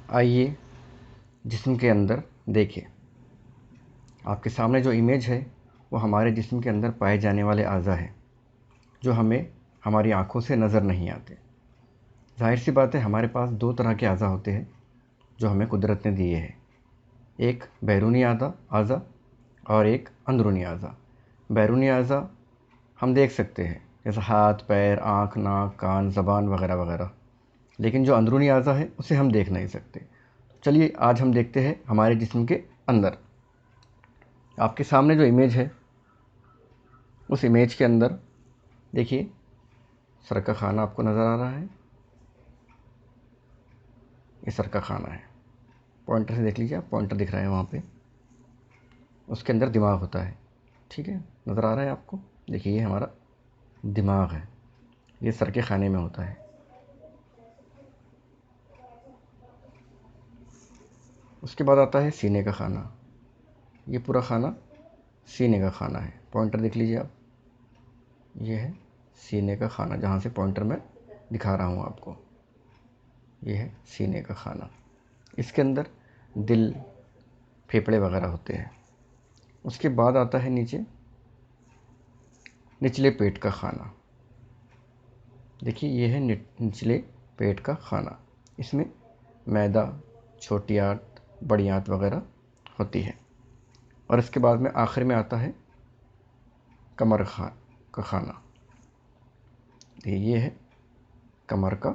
आइए जिस्म के अंदर देखें। आपके सामने जो इमेज है वो हमारे जिस्म के अंदर पाए जाने वाले अज़ा हैं जो हमें हमारी आँखों से नज़र नहीं आते। ज़ाहिर सी बात है, हमारे पास दो तरह के अज़ा होते हैं जो हमें कुदरत ने दिए हैं, एक बैरूनी अज़ा और एक अंदरूनी अज़ा। बैरूनी अज़ा हम देख सकते हैं, जैसे हाथ, पैर, आँख, नाक, कान, ज़बान वगैरह वगैरह, लेकिन जो अंदरूनी अज़ा है उसे हम देख नहीं सकते। चलिए आज हम देखते हैं हमारे जिस्म के अंदर। आपके सामने जो इमेज है उस इमेज के अंदर देखिए, सर का खाना आपको नज़र आ रहा है। ये सर का खाना है। पॉइंटर से देख लीजिए, आप पॉइंटर दिख रहा है वहाँ पे। उसके अंदर दिमाग होता है, ठीक है, नज़र आ रहा है आपको। देखिए ये हमारा दिमाग है, ये सर के खाने में होता है। उसके बाद आता है सीने का खाना। ये पूरा खाना सीने का खाना है। पॉइंटर देख लीजिए आप, ये है सीने का खाना, जहाँ से पॉइंटर मैं दिखा रहा हूँ आपको। ये है सीने का खाना। इसके अंदर दिल, फेफड़े वगैरह होते हैं। उसके बाद आता है नीचे निचले पेट का खाना। देखिए ये है निचले पेट का खाना। इसमें मैदा, छोटी आंत, बड़ी आंत वगैरह होती है। और इसके बाद में आखिर में आता है कमर का खाना। ये है कमर का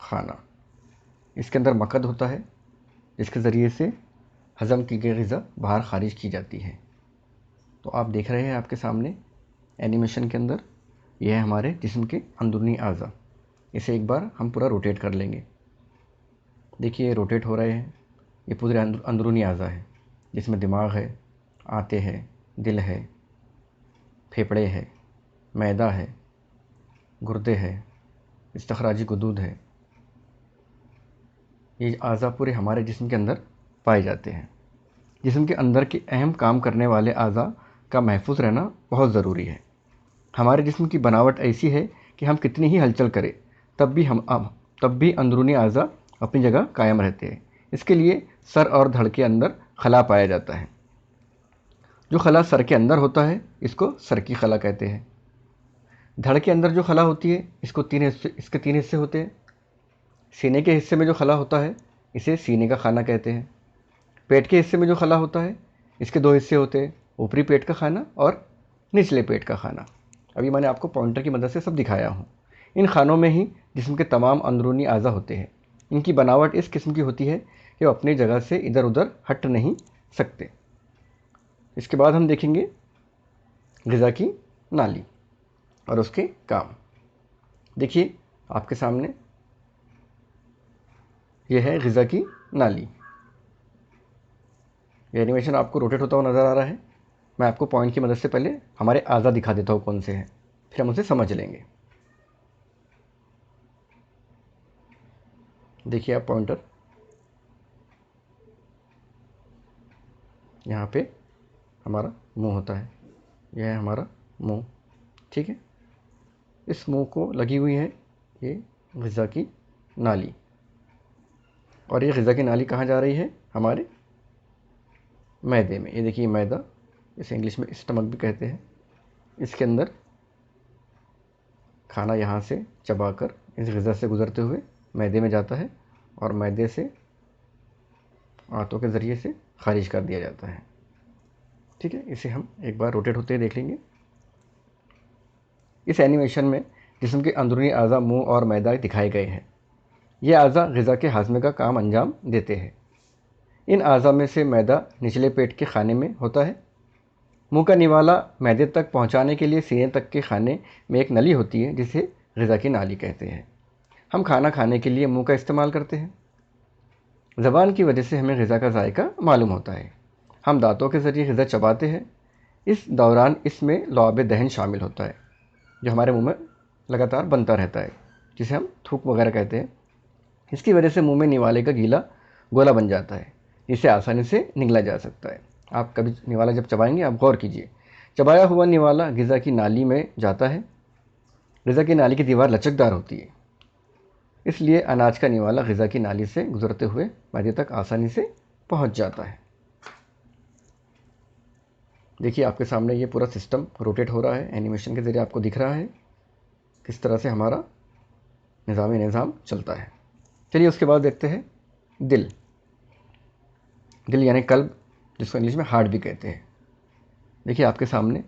खाना। इसके अंदर मकद होता है, जिसके ज़रिए से हज़म की गई ग़िज़ा बाहर खारिज की जाती है। तो आप देख रहे हैं आपके सामने एनिमेशन के अंदर, यह है हमारे जिस्म के अंदरूनी अज़ा। इसे एक बार हम पूरा रोटेट कर लेंगे। देखिए ये रोटेट हो रहे हैं। ये पूरे अंदरूनी अज़ा है, जिसमें दिमाग है, आंतें हैं, दिल है, फेफड़े है, मैदा है, गुर्दे है, इस्तखराजी गुदूद है। ये अज़ा पूरे हमारे जिस्म के अंदर पाए जाते हैं। जिस्म के अंदर के अहम काम करने वाले अज़ा का महफूज रहना बहुत ज़रूरी है। हमारे जिस्म की बनावट ऐसी है कि हम कितनी ही हलचल करें तब भी अंदरूनी अज़ा अपनी जगह कायम रहते हैं। इसके लिए सर और धड़ के अंदर खला पाया जाता है। जो खला सर के अंदर होता है इसको सर की खला कहते हैं। धड़ के अंदर जो खला होती है इसके तीन हिस्से होते हैं। सीने के हिस्से में जो खला होता है इसे सीने का खाना कहते हैं। पेट के हिस्से में जो खला होता है इसके दो हिस्से होते हैं, ऊपरी पेट का खाना और निचले पेट का खाना। अभी मैंने आपको पॉइंटर की मदद से सब दिखाया हूँ। इन खानों में ही जिस्म के तमाम अंदरूनी अज़ा होते हैं। इनकी बनावट इस किस्म की होती है कि वो अपनी जगह से इधर उधर हट नहीं सकते। इसके बाद हम देखेंगे ग़िज़ा की नाली और उसके काम। देखिए आपके सामने यह है ग़िज़ा की नाली। ये एनिमेशन आपको रोटेट होता हुआ नज़र आ रहा है। मैं आपको पॉइंट की मदद से पहले हमारे अज़ा दिखा देता हूँ कौन से हैं, फिर हम उसे समझ लेंगे। देखिए आप पॉइंटर, यहाँ पे हमारा मुंह होता है, यह है हमारा मुंह, ठीक है। इस मुंह को लगी हुई है ये ग़िज़ा की नाली। और ये ग़िज़ा की नाली कहाँ जा रही है? हमारे मैदे में। ये देखिए मैदा, इसे इंग्लिश में स्टमक भी कहते हैं। इसके अंदर खाना यहाँ से चबाकर इस ग़िज़ा से गुज़रते हुए मैदे में जाता है और मैदे से आंतों के ज़रिए से खारिज कर दिया जाता है, ठीक है। इसे हम एक बार रोटेट होते हुए देख लेंगे। इस एनिमेशन में जिस्म के अंदरूनी अज़ा मुंह और मैदा दिखाए गए हैं। ये अज़ा ग़िज़ा के हाज़मे का काम अंजाम देते हैं। इन अज़ा में से मैदा निचले पेट के खाने में होता है। मुंह का निवाला मैदे तक पहुंचाने के लिए सीने तक के खाने में एक नली होती है जिसे ग़िज़ा की नाली कहते हैं। हम खाना खाने के लिए मुंह का इस्तेमाल करते हैं। ज़बान की वजह से हमें ग़िज़ा का जायका मालूम होता है। हम दांतों के ज़रिए ग़िज़ा चबाते हैं। इस दौरान इसमें लुआब दहन शामिल होता है, जो हमारे मुंह में लगातार बनता रहता है, जिसे हम थूक वगैरह कहते हैं। इसकी वजह से मुंह में निवाले का गीला गोला बन जाता है, जिसे आसानी से निगला जा सकता है। आप कभी निवाला जब चबाएंगे आप गौर कीजिए, चबाया हुआ निवाला ग़िज़ा की नाली में जाता है। ग़िज़ा की नाली की दीवार लचकदार होती है। इसलिए अनाज का निवाला ग़िज़ा की नाली से गुजरते हुए मैदे तक आसानी से पहुंच जाता है। देखिए आपके सामने ये पूरा सिस्टम रोटेट हो रहा है, एनिमेशन के ज़रिए आपको दिख रहा है किस तरह से हमारा निज़ाम चलता है। चलिए उसके बाद देखते हैं दिल। दिल यानी कल्ब, जिसको इंग्लिश में हार्ट भी कहते हैं। देखिए आपके सामने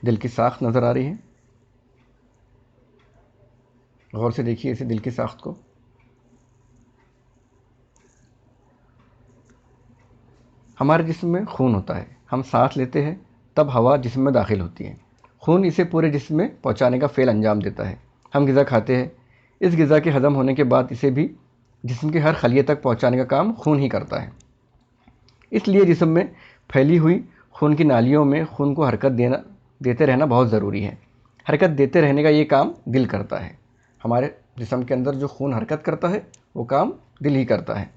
दिल की साख्त नज़र आ रही है। गौर से देखिए इसे दिल की साख्त को। हमारे जिस्म में खून होता है, हम सांस लेते हैं तब हवा जिस्म में दाखिल होती है। खून इसे पूरे जिस्म में पहुंचाने का फ़ेल अंजाम देता है। हम ग़िज़ा खाते हैं, इस ग़िज़ा के हज़म होने के बाद इसे भी जिस्म के हर खलिए तक पहुंचाने का काम खून ही करता है। इसलिए जिस्म में फैली हुई खून की नालियों में खून को हरकत देते रहना बहुत ज़रूरी है। हरकत देते रहने का ये काम दिल करता है। हमारे जिस्म के अंदर जो खून हरकत करता है वो काम दिल ही करता है।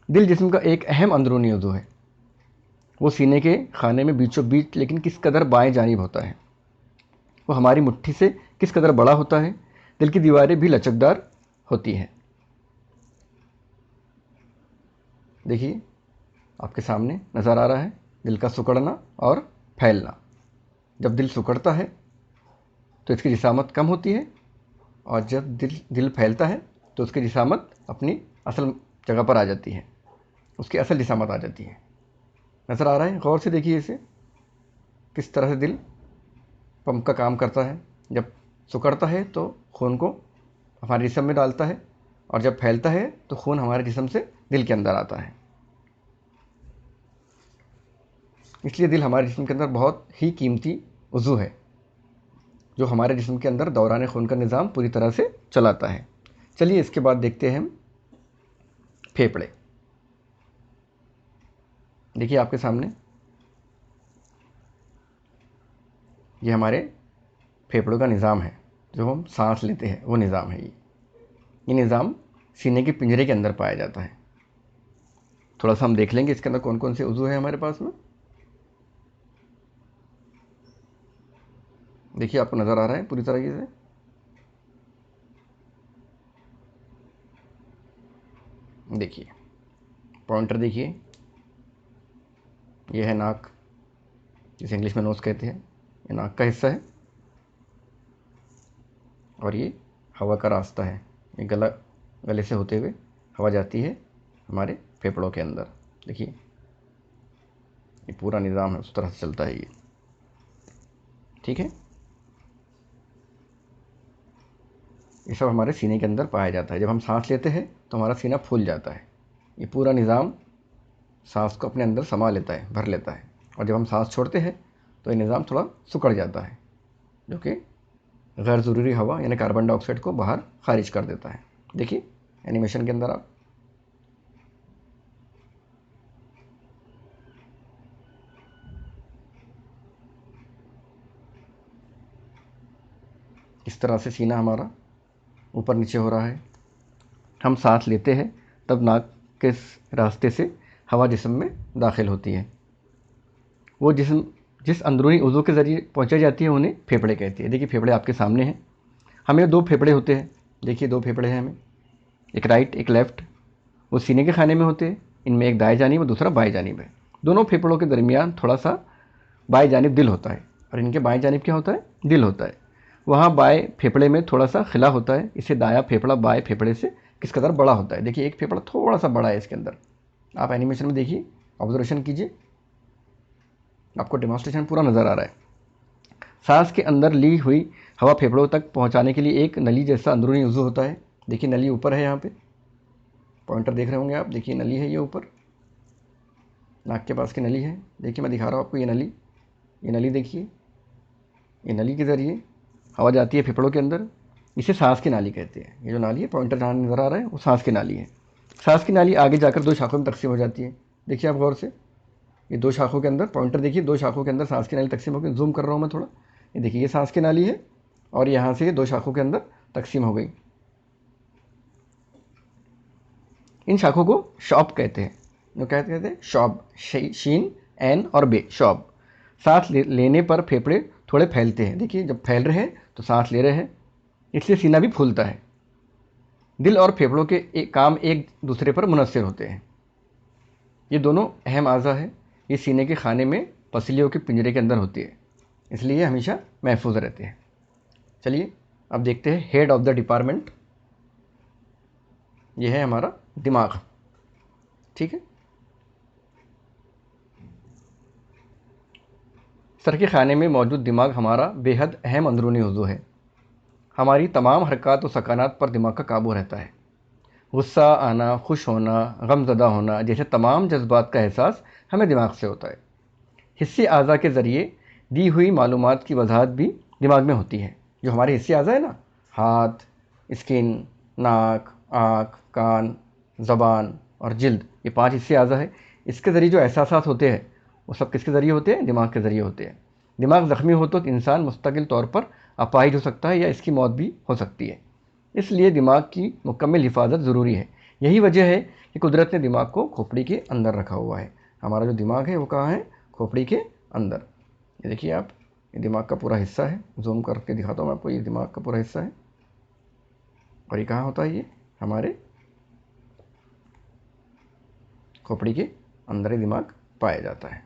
दिल जिस्म का एक अहम अंदरूनी उज़्व है। वो सीने के खाने में बीचों बीच लेकिन किस कदर बाएं जानिब होता है। वो हमारी मुट्ठी से किस कदर बड़ा होता है। दिल की दीवारें भी लचकदार होती हैं। देखिए आपके सामने नज़र आ रहा है दिल का सिकुड़ना और फैलना। जब दिल सिकुड़ता है तो इसकी जिसामत कम होती है, और जब दिल फैलता है तो उसकी जिसामत अपनी असल जगह पर आ जाती है, उसकी असल जिसामत आ जाती है। नज़र आ रहा है? गौर से देखिए इसे, किस तरह से दिल पंप का काम करता है। जब सिकुड़ता है तो खून को हमारे जिस्म में डालता है, और जब फैलता है तो खून हमारे जिस्म से दिल के अंदर आता है। इसलिए दिल हमारे जिस्म के अंदर बहुत ही कीमती उज़्व है, जो हमारे जिस्म के अंदर दौरान खून का निज़ाम पूरी तरह से चलाता है। चलिए इसके बाद देखते हैं हम फेफड़े। देखिए आपके सामने ये हमारे फेफड़ों का निज़ाम है, जो हम सांस लेते हैं वो निज़ाम है। ये निज़ाम सीने के पिंजरे के अंदर पाया जाता है। थोड़ा सा हम देख लेंगे इसके अंदर कौन कौन से उज़्व है हमारे पास में। देखिए आपको नज़र आ रहा है पूरी तरीके से। देखिए पॉइंटर, देखिए ये है नाक, जिसे इंग्लिश में नोज़ कहते हैं। ये नाक का हिस्सा है, और ये हवा का रास्ता है। ये गले से होते हुए हवा जाती है हमारे फेफड़ों के अंदर। देखिए ये पूरा निज़ाम है, उस तरह से चलता है ये। ठीक है, ये सब हमारे सीने के अंदर पाया जाता है। जब हम सांस लेते हैं तो हमारा सीना फूल जाता है। ये पूरा निज़ाम सांस को अपने अंदर समा लेता है, भर लेता है। और जब हम सांस छोड़ते हैं तो ये निज़ाम थोड़ा सिकुड़ जाता है, जो कि गैर ज़रूरी हवा यानी कार्बन डाइऑक्साइड को बाहर खारिज कर देता है। देखिए एनिमेशन के अंदर आप इस तरह से सीना हमारा ऊपर नीचे हो रहा है। हम सांस लेते हैं तब नाक के रास्ते से हवा जिस्म में दाखिल होती है। वो जिस अंदरूनी उज़्व के ज़रिए पहुँचाई जाती है उन्हें फेफड़े कहती है। देखिए फेफड़े आपके सामने हैं। हमें दो फेफड़े होते हैं। देखिए दो फेफड़े हैं हमें, एक राइट एक लेफ़्ट। वो सीने के खाने में होते हैं। इनमें एक दाएं जानिब और दूसरा बाएं जानिब है। दोनों फेफड़ों के दरमियान थोड़ा सा बाएं जानिब दिल होता है, और इनके बाएं जानिब क्या होता है? दिल होता है। वहाँ बाएं फेफड़े में थोड़ा सा खिला होता है। इससे दायां फेफड़ा बाएं फेफड़े से किस कदर बड़ा होता है। देखिए एक फेफड़ा थोड़ा सा बड़ा है इसके अंदर। आप एनिमेशन में देखिए, ऑब्जर्वेशन कीजिए, आपको डेमोन्स्ट्रेशन पूरा नज़र आ रहा है। सांस के अंदर ली हुई हवा फेफड़ों तक पहुंचाने के लिए एक नली जैसा अंदरूनी उज़्व होता है। देखिए नली ऊपर है, यहाँ पे पॉइंटर देख रहे होंगे आप। देखिए नली है ये ऊपर, नाक के पास की नली है। देखिए मैं दिखा रहा हूँ आपको ये नली देखिए। ये नली के ज़रिए हवा जाती है फेफड़ों के अंदर। इसे सांस की नाली कहते हैं। ये जो नाली है, पॉइंटर जहाँ नज़र आ रहा है, वो सांस की नाली है। सांस की नाली आगे जाकर दो शाखों में तकसीम हो जाती है। देखिए आप गौर से, ये दो शाखों के अंदर, पॉइंटर देखिए, दो शाखों के अंदर सांस की नाली तकसीम हो गई। जूम कर रहा हूँ मैं थोड़ा। ये देखिए ये सांस की नाली है, और यहाँ से ये दो शाखों के अंदर तकसीम हो गई। इन शाखों को शॉप कहते हैं। जो कहते हैं शॉप, शीन एन और बे, शॉप। सांस लेने पर फेफड़े थोड़े फैलते हैं। देखिए जब फैल रहे हैं तो सांस ले रहे हैं, इसलिए सीना भी फूलता है। दिल और फेफड़ों के काम एक दूसरे पर मुनस्सिर होते हैं। ये दोनों अहम अज़ा है। ये सीने के खाने में पसलियों के पिंजरे के अंदर होती है, इसलिए ये हमेशा महफूज रहते हैं। चलिए अब देखते हैं हेड ऑफ द डिपार्टमेंट। ये है हमारा दिमाग। ठीक है, सर के खाने में मौजूद दिमाग हमारा बेहद अहम अंदरूनी उज़्व है। हमारी तमाम हरकत और सकानात पर दिमाग का काबू रहता है। गुस्सा आना, खुश होना, गमज़दा होना जैसे तमाम जज्बात का एहसास हमें दिमाग से होता है। हिस्सी आज़ा के ज़रिए दी हुई मालूमात की वजाहत भी दिमाग में होती है। जो हमारे हिस्सी आज़ा है ना, हाथ, स्किन, नाक, आँख, कान, ज़बान और जिल्द, ये 5 हिस्से आज़ा है। इसके ज़रिए जो एहसासात होते हैं वो सब किसके ज़रिए होते हैं? दिमाग के ज़रिए होते हैं। दिमाग ज़ख्मी हो तो इंसान मुस्तकिल तौर पर अपाहिज हो सकता है या इसकी मौत भी हो सकती है। इसलिए दिमाग की मुकम्मल हिफाजत ज़रूरी है। यही वजह है कि कुदरत ने दिमाग को खोपड़ी के अंदर रखा हुआ है। हमारा जो दिमाग है वो कहाँ है? खोपड़ी के अंदर। ये देखिए आप, ये दिमाग का पूरा हिस्सा है। जूम करके दिखाता हूँ मैं आपको, ये दिमाग का पूरा हिस्सा है। और ये कहाँ होता है? ये हमारे खोपड़ी के अंदर ही दिमाग पाया जाता है।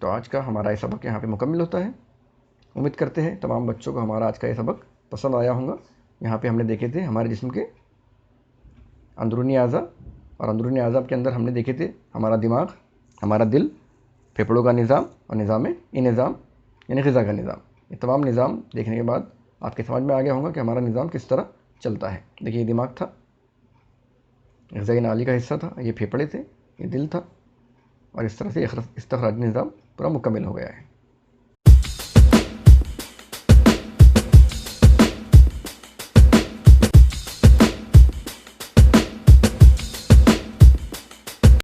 तो आज का हमारा ये सबक यहाँ पे मुकम्मल होता है। उम्मीद करते हैं तमाम बच्चों को हमारा आज का ये सबक पसंद आया होगा। यहाँ पे हमने देखे थे हमारे जिस्म के अंदरूनी अज़ा, और अंदरूनी अज़ा के अंदर हमने देखे थे हमारा दिमाग, हमारा दिल, फेफड़ों का निज़ाम और निज़ाम यानी ग़िज़ा का निज़ाम। ये तमाम निज़ाम देखने के बाद आपके समझ में आ गया होगा कि हमारा निज़ाम किस तरह चलता है। देखिए ये दिमाग था, ग़िज़ाई नाली का हिस्सा था, ये फेफड़े थे, ये दिल था, और इस तरह से इस्तख़राजी निज़ाम पूरा मुकम्मल हो गया है।